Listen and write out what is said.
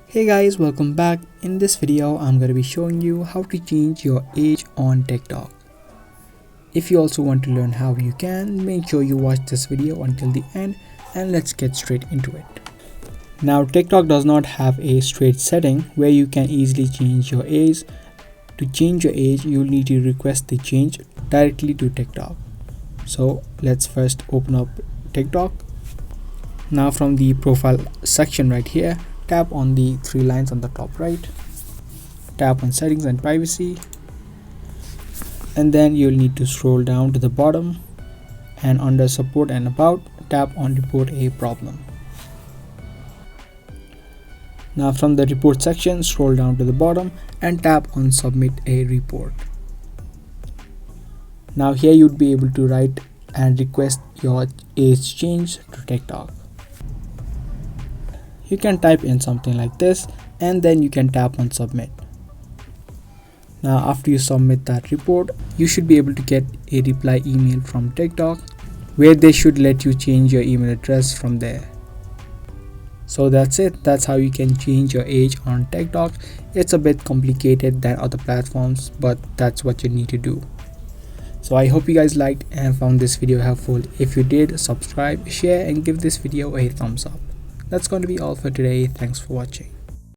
Hey guys, welcome back. In this video I'm going to be showing you how to change your age on TikTok. If you also want to learn how you can, make sure you watch this video until the end and let's get straight into it. Now TikTok does not have a straight setting where you can easily change your age. To change your age, you'll need to request the change directly to TikTok. So let's first open up TikTok. Now from the profile section right here, tap on the three lines on the top right, tap on settings and privacy, and then you'll need to scroll down to the bottom, and under support and about, tap on report a problem. Now from the report section, scroll down to the bottom and tap on submit a report. Now here you'd be able to write and request your age change to TikTok. You can type in something like this and then you can tap on submit. Now after you submit that report, you should be able to get a reply email from TikTok where they should let you change your email address from there. So that's it. That's how you can change your age on TikTok. It's a bit complicated than other platforms, but that's what you need to do. So I hope you guys liked and found this video helpful. If you did, subscribe, share and give this video a thumbs up. That's going to be all for today. Thanks for watching.